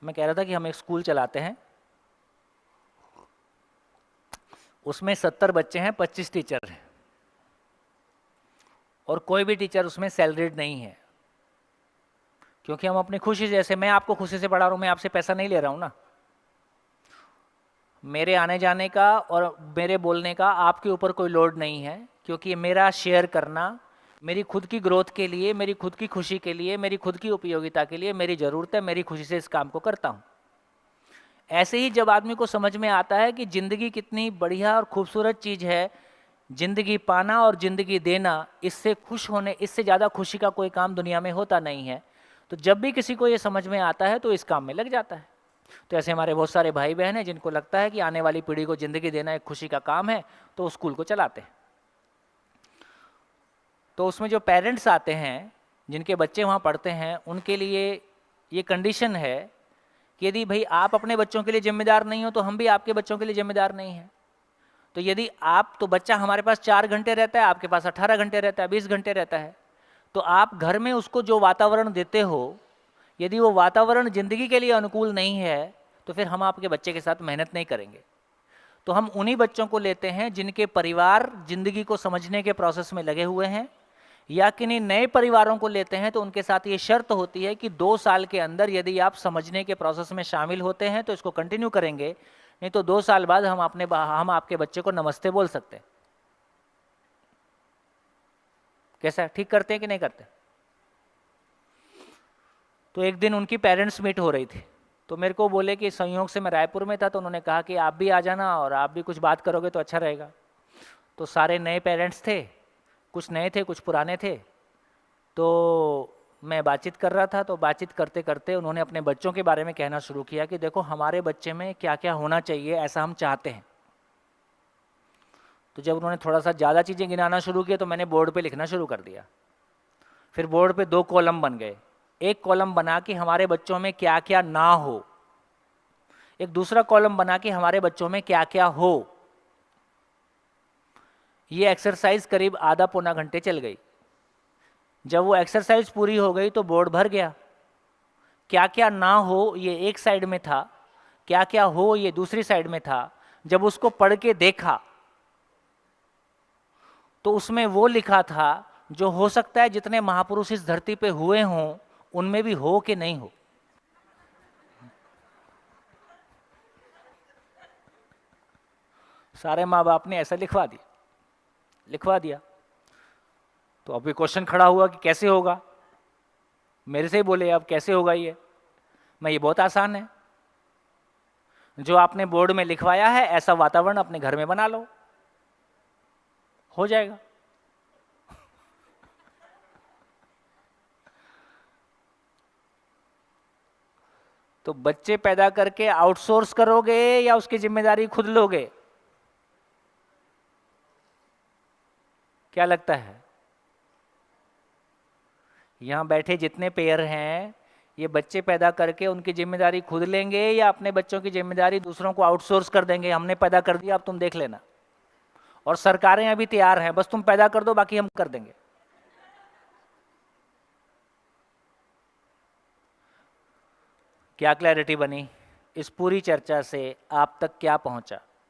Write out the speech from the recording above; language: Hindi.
मैं कह रहा था कि हम एक स्कूल चलाते हैं, उसमें 70 बच्चे हैं, 25 टीचर हैं, और कोई भी टीचर उसमें सैलरीड नहीं है, क्योंकि हम अपनी खुशी, जैसे मैं आपको खुशी से पढ़ा रहा हूँ, मैं आपसे पैसा नहीं ले रहा हूँ ना। मेरे आने जाने का और मेरे बोलने का आपके ऊपर कोई लोड नहीं है, क्योंकि मेरा शेयर करना मेरी खुद की ग्रोथ के लिए, मेरी खुद की खुशी के लिए, मेरी खुद की उपयोगिता के लिए, मेरी ज़रूरत है, मेरी खुशी से इस काम को करता हूँ। ऐसे ही जब आदमी को समझ में आता है कि ज़िंदगी कितनी बढ़िया और खूबसूरत चीज़ है, ज़िंदगी पाना और ज़िंदगी देना, इससे खुश होने, इससे ज़्यादा खुशी का कोई काम दुनिया में होता नहीं है, तो जब भी किसी को ये समझ में आता है तो इस काम में लग जाता है। तो ऐसे हमारे बहुत सारे भाई बहन हैं जिनको लगता है कि आने वाली पीढ़ी को ज़िंदगी देना एक खुशी का काम है, तो उस स्कूल को चलाते हैं। तो उसमें जो पेरेंट्स आते हैं, जिनके बच्चे वहाँ पढ़ते हैं, उनके लिए ये कंडीशन है कि यदि भाई आप अपने बच्चों के लिए जिम्मेदार नहीं हो, तो हम भी आपके बच्चों के लिए जिम्मेदार नहीं हैं। तो यदि आप, तो बच्चा हमारे पास 4 घंटे रहता है, आपके पास 18 घंटे रहता है, 20 घंटे रहता है, तो आप घर में उसको जो वातावरण देते हो, यदि वो वातावरण ज़िंदगी के लिए अनुकूल नहीं है, तो फिर हम आपके बच्चे के साथ मेहनत नहीं करेंगे। तो हम उन्हीं बच्चों को लेते हैं जिनके परिवार ज़िंदगी को समझने के प्रोसेस में लगे हुए हैं, या किन्हीं नए परिवारों को लेते हैं तो उनके साथ ये शर्त होती है कि 2 साल के अंदर यदि आप समझने के प्रोसेस में शामिल होते हैं तो इसको कंटिन्यू करेंगे, नहीं तो 2 साल बाद हम आपके बच्चे को नमस्ते बोल सकते हैं। कैसा है, ठीक करते हैं कि नहीं करते? तो एक दिन उनकी पेरेंट्स मीट हो रही थी, तो मेरे को बोले कि संयोग से मैं रायपुर में था, तो उन्होंने कहा कि आप भी आ जाना और आप भी कुछ बात करोगे तो अच्छा रहेगा। तो सारे नए पेरेंट्स थे, कुछ नए थे कुछ पुराने थे, तो मैं बातचीत कर रहा था, तो बातचीत करते करते उन्होंने अपने बच्चों के बारे में कहना शुरू किया कि देखो हमारे बच्चे में क्या क्या होना चाहिए, ऐसा हम चाहते हैं। तो जब उन्होंने थोड़ा सा ज़्यादा चीज़ें गिनाना शुरू किया तो मैंने बोर्ड पे लिखना शुरू कर दिया। फिर बोर्ड पे 2 कॉलम बन गए, एक कॉलम बना कि हमारे बच्चों में क्या क्या ना हो, एक दूसरा कॉलम बना कि हमारे बच्चों में क्या क्या हो। ये एक्सरसाइज करीब आधा पौना घंटे चल गई। जब वो एक्सरसाइज पूरी हो गई तो बोर्ड भर गया। क्या क्या ना हो ये एक साइड में था, क्या क्या हो ये दूसरी साइड में था। जब उसको पढ़ के देखा तो उसमें वो लिखा था जो हो सकता है जितने महापुरुष इस धरती पे हुए हों उनमें भी हो कि नहीं हो। सारे माँ बाप ने ऐसा लिखवा दिया। तो अब ये क्वेश्चन खड़ा हुआ कि कैसे होगा। मेरे से ही बोले अब कैसे होगा ये। मैं, ये बहुत आसान है, जो आपने बोर्ड में लिखवाया है ऐसा वातावरण अपने घर में बना लो, हो जाएगा। तो बच्चे पैदा करके आउटसोर्स करोगे या उसकी जिम्मेदारी खुद लोगे? क्या लगता है? यहां बैठे जितने पेयर हैं, ये बच्चे पैदा करके उनकी जिम्मेदारी खुद लेंगे या अपने बच्चों की जिम्मेदारी दूसरों को आउटसोर्स कर देंगे, हमने पैदा कर दिया अब तुम देख लेना। और सरकारें अभी तैयार हैं, बस तुम पैदा कर दो बाकी हम कर देंगे। क्या क्लैरिटी बनी? इस पूरी चर्चा से आप तक क्या पहुंचा?